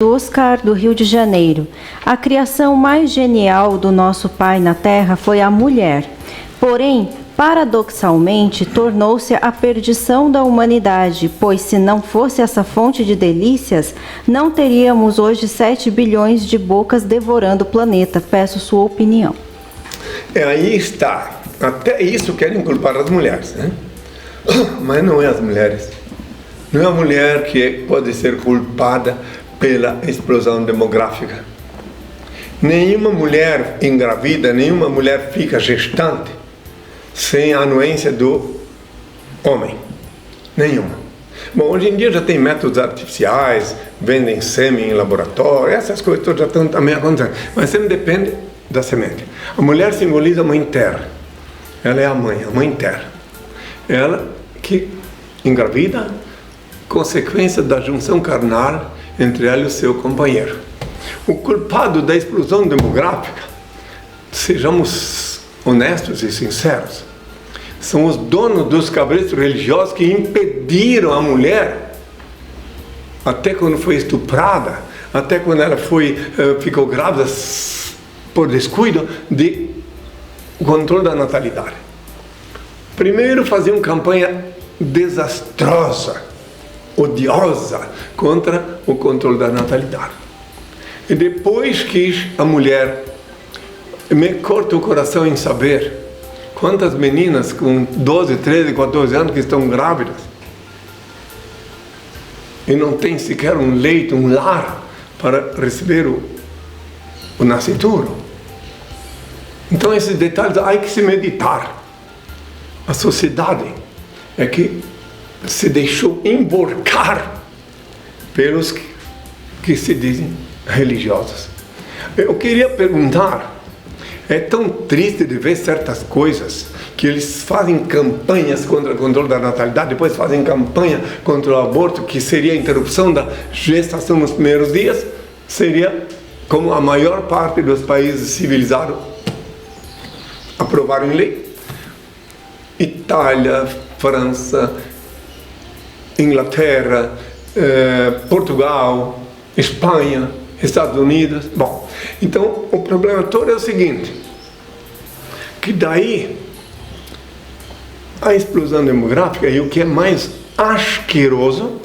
Oscar, do Rio de Janeiro. A criação mais genial do nosso Pai na Terra foi a mulher. Porém, paradoxalmente, tornou-se a perdição da humanidade, pois se não fosse essa fonte de delícias, não teríamos hoje 7 bilhões de bocas devorando o planeta. Peço sua opinião. Aí está. Até isso querem culpar as mulheres, né? Mas não é as mulheres. Não é a mulher que pode ser culpada pela explosão demográfica. Nenhuma mulher engravida, nenhuma mulher fica gestante sem a anuência do homem. Nenhuma. Bom, hoje em dia já tem métodos artificiais, vendem sêmen em laboratório, essas coisas todas já estão também acontecendo. Mas sempre depende da semente. A mulher simboliza a mãe terra. Ela é a mãe terra. Ela que engravida, consequência da junção carnal entre ela e o seu companheiro. O culpado da explosão demográfica, sejamos honestos e sinceros, são os donos dos cabrestos religiosos que impediram a mulher, até quando foi estuprada, até quando ela ficou grávida por descuido, de controle da natalidade. Primeiro faziam campanha desastrosa, odiosa contra o controle da natalidade. E depois que a mulher, me corta o coração em saber quantas meninas com 12, 13, 14 anos que estão grávidas e não tem sequer um leito, um lar para receber o nascituro. Então esses detalhes há que se meditar. A sociedade é que se deixou emborcar pelos que se dizem religiosos. Eu queria perguntar, é tão triste de ver certas coisas, que eles fazem campanhas contra o controle da natalidade, depois fazem campanha contra o aborto, que seria a interrupção da gestação nos primeiros dias, seria como a maior parte dos países civilizados aprovaram em lei. Itália, França, Inglaterra, Portugal, Espanha, Estados Unidos. Bom, então o problema todo é o seguinte, que daí a explosão demográfica, e o que é mais asqueroso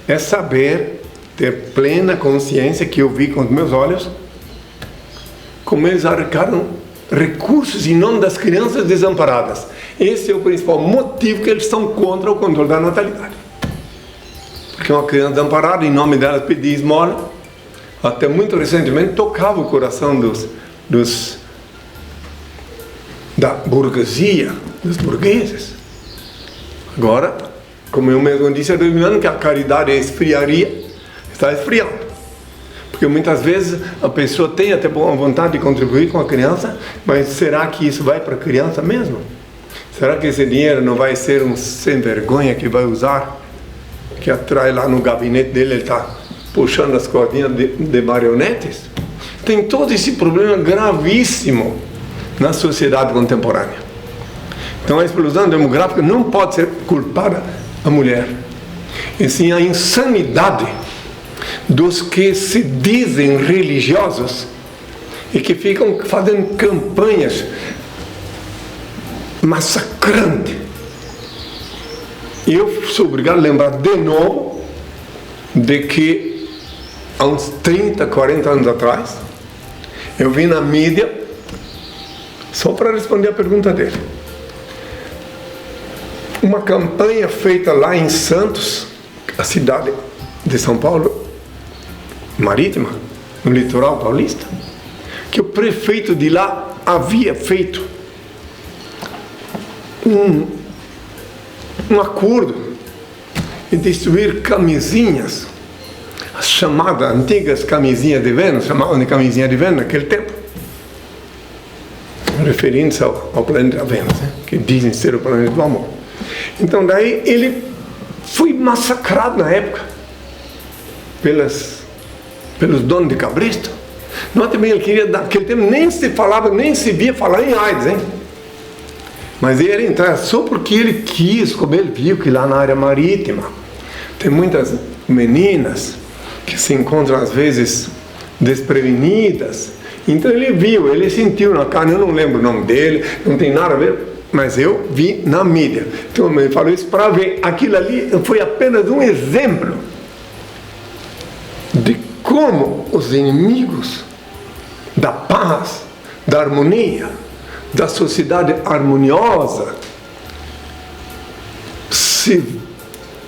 é saber, ter plena consciência, que eu vi com os meus olhos, como eles arrecadam recursos em nome das crianças desamparadas. Esse é o principal motivo que eles são contra o controle da natalidade. Porque uma criança desamparada, em nome dela, pedir esmola, até muito recentemente tocava o coração da burguesia, dos burgueses. Agora, como eu mesmo disse há 2000 anos, que a caridade esfriaria, está esfriando. Porque muitas vezes a pessoa tem até boa vontade de contribuir com a criança, mas será que isso vai para a criança mesmo? Será que esse dinheiro não vai ser um sem vergonha que vai usar, que atrai lá no gabinete dele, ele está puxando as cordinhas de marionetes? Tem todo esse problema gravíssimo na sociedade contemporânea. Então a explosão demográfica não pode ser culpada a mulher, e sim a insanidade dos que se dizem religiosos e que ficam fazendo campanhas massacrantes. E eu sou obrigado a lembrar de novo de que há uns 30, 40 anos atrás eu vi na mídia, só para responder a pergunta dele, uma campanha feita lá em Santos, a cidade de São Paulo, marítima, no litoral paulista, que o prefeito de lá havia feito um acordo de distribuir camisinhas, as chamadas antigas camisinhas de Vênus, chamavam de camisinha de Vênus naquele tempo, referindo-se ao planeta Vênus, né? Que dizem ser o planeta do amor. Então daí ele foi massacrado na época pelos donos de cabresto. Nota bem, ele queria, naquele tempo nem se falava, nem se via falar em AIDS, hein? Mas ele ia entrar só porque ele quis, como ele viu que lá na área marítima tem muitas meninas que se encontram às vezes desprevenidas. Então ele viu, ele sentiu na carne, eu não lembro o nome dele, não tem nada a ver, mas eu vi na mídia. Então ele falou isso para ver. Aquilo ali foi apenas um exemplo de como os inimigos da paz, da harmonia, da sociedade harmoniosa se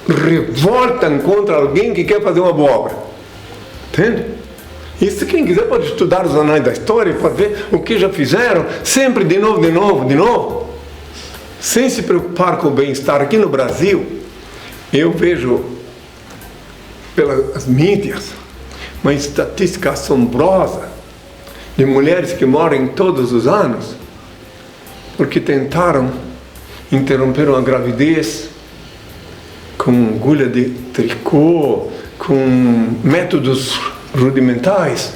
revoltam contra alguém que quer fazer uma boa obra. Entende? Isso quem quiser pode estudar os anais da história, pode ver o que já fizeram, sempre de novo, sem se preocupar com o bem-estar. Aqui no Brasil, eu vejo pelas mídias uma estatística assombrosa de mulheres que morrem todos os anos porque tentaram interromper uma gravidez com agulha de tricô, com métodos rudimentares.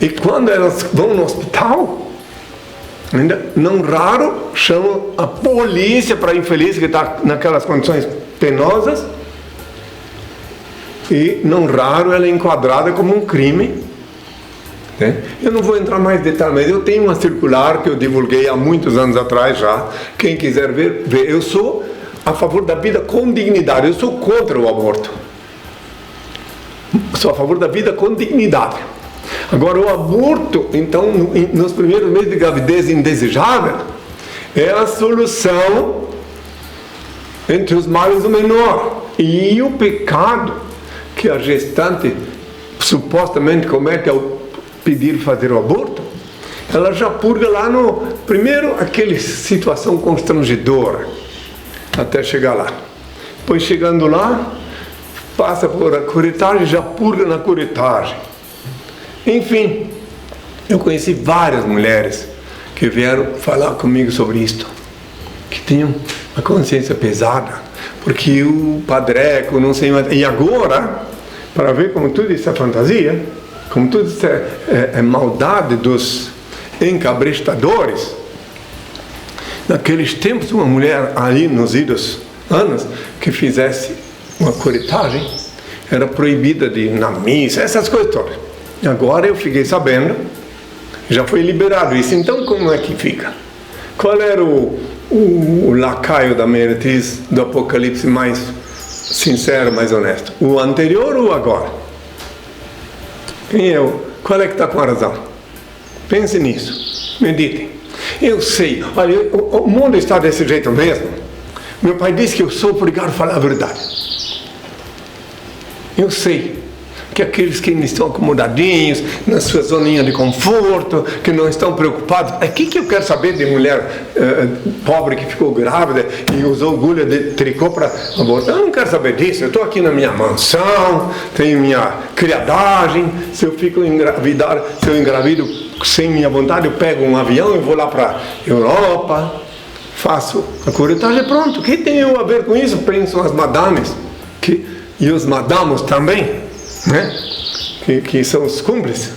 E quando elas vão no hospital, ainda não raro chamam a polícia para a infeliz que está naquelas condições penosas, e não raro ela é enquadrada como um crime. Eu não vou entrar mais em detalhes, mas eu tenho uma circular que eu divulguei há muitos anos atrás já. Quem quiser ver, vê. Eu sou a favor da vida com dignidade, eu sou contra o aborto. Sou a favor da vida com dignidade. Agora, o aborto, então, nos primeiros meses de gravidez indesejável, é a solução entre os males do menor. E o pecado que a gestante supostamente comete ao pedir fazer o aborto, ela já purga lá no... Primeiro, aquela situação constrangedora, até chegar lá. Depois, chegando lá, passa por a curetagem, já purga na curetagem. Enfim, eu conheci várias mulheres que vieram falar comigo sobre isto, que tinham a consciência pesada, porque o padreco, não sei mais... E agora, para ver como tudo isso é fantasia, como tudo isso é maldade dos encabrestadores, naqueles tempos, uma mulher ali nos idos anos que fizesse uma curetagem era proibida de ir na missa, essas coisas todas. E agora eu fiquei sabendo, já foi liberado isso. Então como é que fica? Qual era o lacaio da meretriz do Apocalipse mais sincero, mais honesto? O anterior ou o agora? Quem é qual é que está com a razão? Pense nisso, meditem. Eu sei, olha, o mundo está desse jeito mesmo. Meu pai disse que eu sou obrigado a falar a verdade. Eu sei que aqueles que estão acomodadinhos, na sua zoninha de conforto, que não estão preocupados... O que eu quero saber de mulher pobre que ficou grávida e usou agulha de tricô para abortar? Eu não quero saber disso. Eu estou aqui na minha mansão, tenho minha criadagem. Se eu fico engravidar, se eu engravido sem minha vontade, eu pego um avião e vou lá para a Europa, faço a curetagem, pronto. O que tem eu a ver com isso? Pensam as madames, e os madamos também, né? Que são os cúmplices.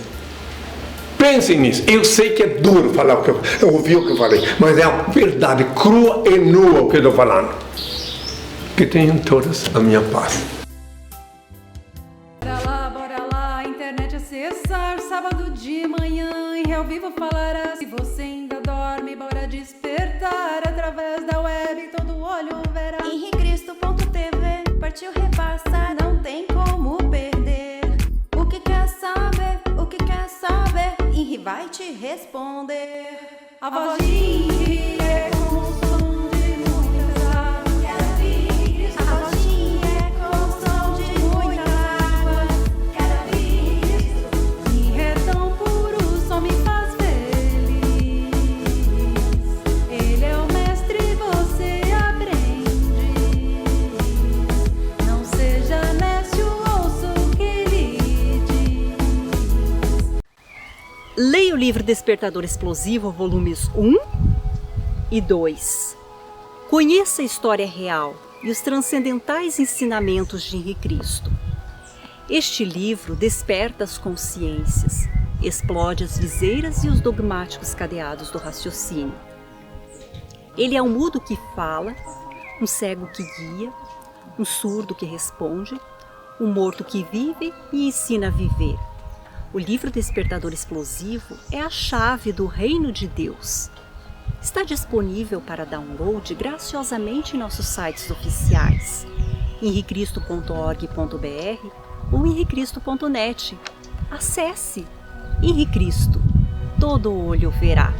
Pensem nisso. Eu sei que é duro falar o que eu ouvi o que eu falei, mas é a verdade crua e nua o que eu estou falando. Que tenham todos a minha paz. Bora lá, internet acessar, sábado de manhã, em Real Vivo falará. Se você ainda dorme, bora despertar, através da web todo olho verá. henricristo.tv, partiu repassar, não tem como perder. O que quer saber, Henri vai te responder. A voz de Henri é como o som de muitas águas. A voz de Henri é como o som de muitas águas. Quero ouvir Cristo. Henri é tão puro, só me faz feliz. Ele é o mestre, você aprende. Não seja nécio, ouça o que ele diz. Leia o livro Despertador Explosivo, volumes 1 e 2. Conheça a história real e os transcendentais ensinamentos de Henri Cristo. Este livro desperta as consciências, explode as viseiras e os dogmáticos cadeados do raciocínio. Ele é um mudo que fala, um cego que guia, um surdo que responde, um morto que vive e ensina a viver. O livro Despertador Explosivo é a chave do reino de Deus. Está disponível para download graciosamente em nossos sites oficiais, henricristo.org.br ou henricristo.net. Acesse! Henricristo, todo olho verá.